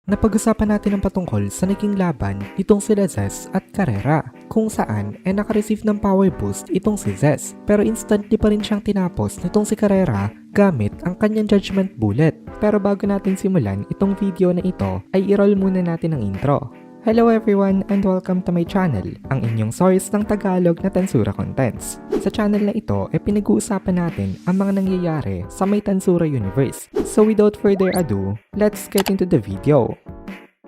Napag-usapan natin ang patungkol sa naging laban itong sila Zez at Carrera, kung saan ay nakareceive ng power boost itong si Zez, pero instantly pa rin siyang tinapos nitong si Carrera gamit ang kanyang judgment bullet. Pero bago natin simulan itong video na ito ay i-roll muna natin ang intro. Hello everyone and welcome to my channel, ang inyong source ng Tagalog na Tensura Contents. Sa channel na ito ay pinag-uusapan natin ang mga nangyayari sa may Tensura universe. So without further ado, let's get into the video.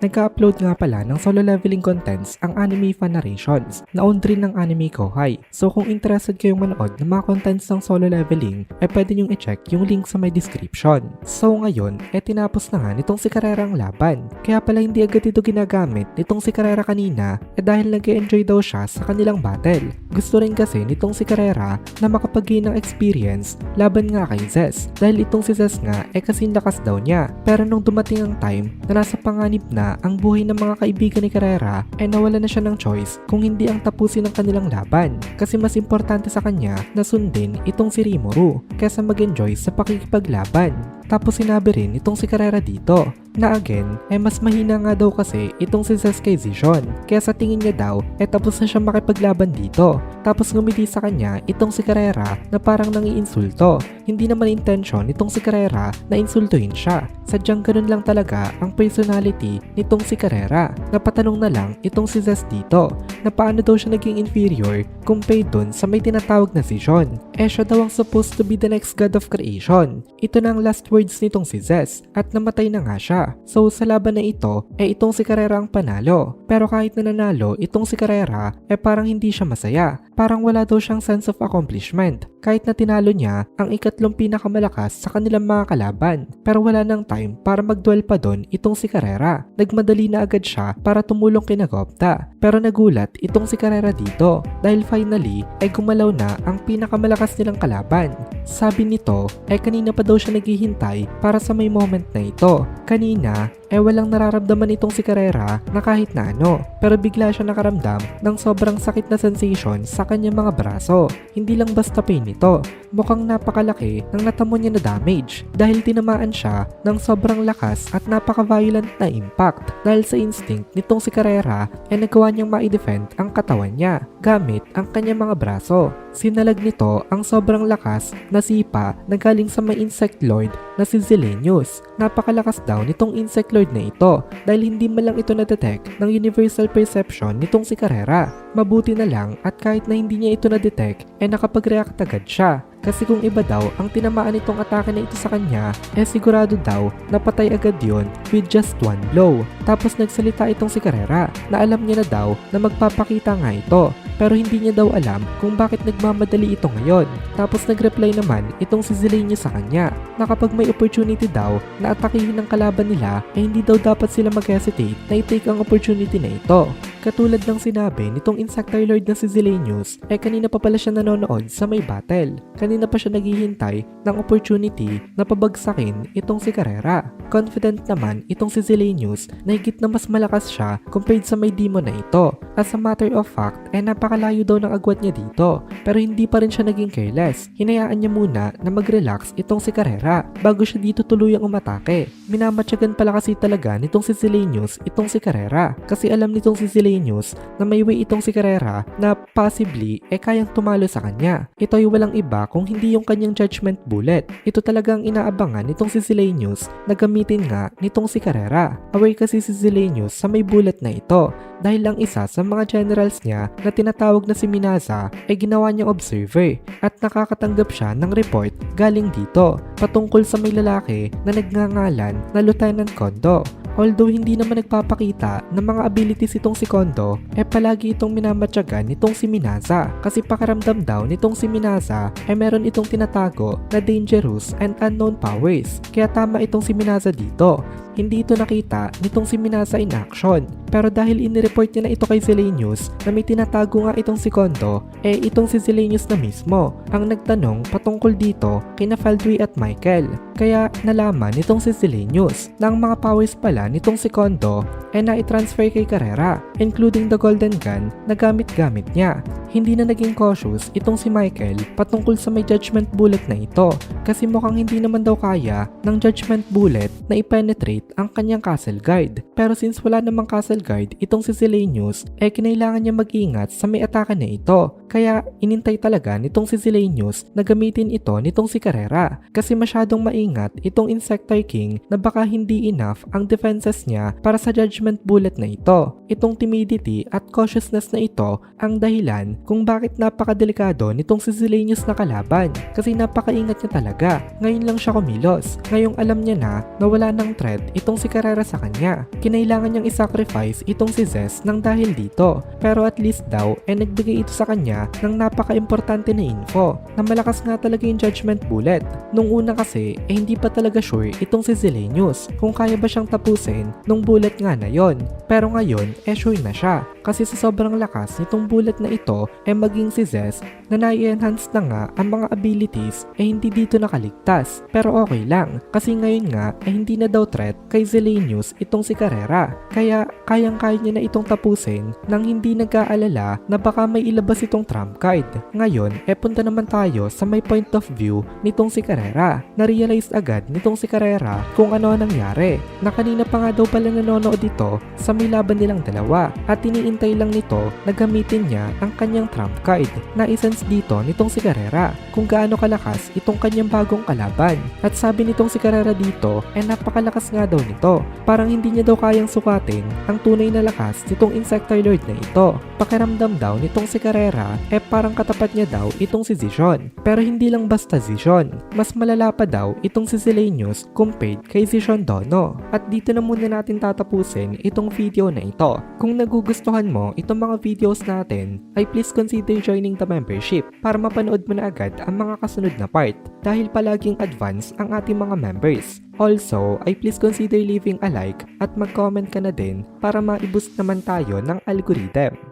Nagka-upload nga pala ng solo leveling contents ang Anime Fan Narrations na owned rin ng Anime Kohai. So kung interested kayong manood ng mga contents ng solo leveling, ay pwede nyong i-check yung link sa my description. So ngayon, tinapos na nga nitong si Carrera ang laban. Kaya pala hindi agad ito ginagamit nitong si Carrera kanina dahil nag-enjoy daw siya sa kanilang battle. Gusto rin kasi nitong si Carrera na makapag-gain ng experience laban nga kay Zez. Dahil itong si Zez nga kasing lakas daw niya. Pero nung dumating ang time na nasa panganib na ang buhay ng mga kaibigan ni Carrera nawala na siya ng choice kung hindi ang tapusin ng kanilang laban kasi mas importante sa kanya na sundin itong si Rimuru kaysa mag-enjoy sa pakikipaglaban. Tapos sinabi rin itong si Carrera dito na again mas mahina nga daw kasi itong si Zez kay Zision kaya sa tingin niya daw tapos na siya makipaglaban dito. Tapos ngumiti sa kanya itong si Carrera na parang nangiinsulto. Hindi naman intention itong si Carrera na insultuhin siya. Sadyang ganun lang talaga ang personality nitong si Carrera. Napatanong na lang itong si Zez dito na paano daw siya naging inferior compared dun sa may tinatawag na Zision. Siya daw ang supposed to be the next god of creation. Ito na ang last words nitong si Zez at namatay na nga siya. So sa laban na ito itong si Carrera ang panalo. Pero kahit na nanalo itong si Carrera parang hindi siya masaya. Parang wala daw siyang sense of accomplishment. Kahit na tinalo niya ang ikatlong pinakamalakas sa kanilang mga kalaban. Pero wala nang time para magduel pa doon itong si Carrera. Nagmadali na agad siya para tumulong kina Gopta. Pero nagulat itong si Carrera dito dahil finally gumalaw na ang pinakamalakas nilang kalaban. Sabi nito kanina pa daw siya naghihintay para sa may moment na ito. Kanina walang nararamdaman itong si Carrera na kahit na ano, pero bigla siya nakaramdam ng sobrang sakit na sensation sa kanyang mga braso. Hindi lang basta pain ito, mukhang napakalaki ng natamo niya na damage dahil tinamaan siya ng sobrang lakas at napaka-violent na impact. Dahil sa instinct nitong si Carrera nagawa niyang ma-defend ang katawan niya gamit ang kanyang mga braso. Sinalag nito ang sobrang lakas na sipa na galing sa may insect lord na si Zilenius. Napakalakas daw nitong insect lord na ito dahil hindi man lang ito na-detect ng universal perception nitong si Carrera. Mabuti na lang at kahit na hindi niya ito na-detect nakapag-react agad siya. Kasi kung iba daw ang tinamaan itong atake na ito sa kanya, sigurado daw na patay agad yon with just one blow. Tapos nagsalita itong si Carrera na alam niya na daw na magpapakita nga ito. Pero hindi niya daw alam kung bakit nagmamadali ito ngayon. Tapos nagreply naman itong si Zilenius sa kanya na kapag may opportunity daw na atakihin ng kalaban nila hindi daw dapat sila mag-hesitate na i-take ang opportunity na ito. Katulad ng sinabi nitong Insectoid na si Zilenius kanina pa pala siya nanonood sa may battle. Kanina pa siya naghihintay ng opportunity na pabagsakin itong si Carrera. Confident naman itong si Zilenius na higit na mas malakas siya compared sa may demon na ito. As a matter of fact napakalayo daw ng agwat niya dito pero hindi pa rin siya naging careless. Hinayaan niya muna na mag-relax itong si Carrera bago siya dito tuluyang umatake. Minamatyagan pala kasi talaga nitong si Zilenius itong si Carrera kasi alam nitong si Zilenius na may way itong si Carrera na possibly kayang tumalo sa kanya. Ito ay walang iba kung hindi yung kanyang judgment bullet. Ito talagang inaabangan nitong si Zilenius na gamitin nga nitong si Carrera. Aware kasi si Zilenius sa may bullet na ito dahil ang isa sa mga generals niya na tinatawag na si Minaza ginawa niyang observer at nakakatanggap siya ng report galing dito patungkol sa may lalaki na nagngangalan na Lieutenant Kondo. Although hindi naman nagpapakita ng mga abilities itong si Kondo, palagi itong minamatyagan nitong si Minaza kasi pakaramdam daw nitong si Minaza meron itong tinatago na dangerous and unknown powers. Kaya tama itong si Minaza dito. Hindi ito nakita nitong si Minaza in action. Pero dahil inireport niya na ito kay Zilenius na may tinatago nga itong si Kondo, itong si Zilenius na mismo ang nagtanong patungkol dito kina Faldry at Michael. Kaya nalaman nitong si Zilenius na ang mga powers pala nitong si Kondo na-transfer kay Carrera, including the golden gun na gamit-gamit niya. Hindi na naging cautious itong si Michael patungkol sa may judgment bullet na ito kasi mukhang hindi naman daw kaya ng judgment bullet na i-penetrate gamit ang kanyang castle guard. Pero since wala namang castle guard itong si Silenius, kinailangan niya mag-ingat sa may atake na ito. Kaya inintay talaga nitong si Silenius na gamitin ito nitong si Carrera kasi masyadong maingat itong Insectoid King na baka hindi enough ang defenses niya para sa judgment bullet na ito. Itong timidity at cautiousness na ito ang dahilan kung bakit napakadelikado nitong si Silenius na kalaban kasi napakaingat niya talaga. Ngayon lang siya kumilos. Ngayong alam niya na wala ng threat itong si Carrera sa kanya. Kinailangan niyang isacrifice itong si Zes nang dahil dito. Pero at least daw nagbigay ito sa kanya ng napaka-importante na info na malakas nga talaga yung judgment bullet. Nung una kasi hindi pa talaga sure itong si Silenius kung kaya ba siyang tapusin nung bullet nga na yon. Pero ngayon sure na siya kasi sa sobrang lakas nitong bullet na ito maging si Zes na nai-enhance na nga ang mga abilities hindi dito nakaligtas. Pero okay lang kasi ngayon nga hindi na daw threat kay Silenius itong si Carrera. Kaya kayang-kaya niya na itong tapusin nang hindi nag-aalala na baka may ilabas itong trump card. Ngayon punta naman tayo sa may point of view nitong si Carrera. Na-realize agad nitong si Carrera kung ano nangyari na kanina pa nga daw pala nanonood dito sa may laban nilang dalawa at iniintay lang nito na gamitin niya ang kanyang trump card. Na-sense dito nitong si Carrera kung gaano kalakas itong kanyang bagong kalaban. At sabi nitong si Carrera dito napakalakas nga daw nito. Parang hindi niya daw kayang sukatin ang tunay na lakas nitong Insectoid Lord na ito. Pakiramdam daw nitong si Carrera parang katapat niya daw itong si Zishan. Pero hindi lang basta Zishan. Mas malala pa daw itong si Silenius compared kay Zishan Dono. At dito na muna natin tatapusin itong video na ito. Kung nagugustuhan mo itong mga videos natin ay please consider joining the membership para mapanood mo na agad ang mga kasunod na part dahil palaging advance ang ating mga members. Also, ay please consider leaving a like at mag-comment ka na din para ma-boost naman tayo ng algorithm.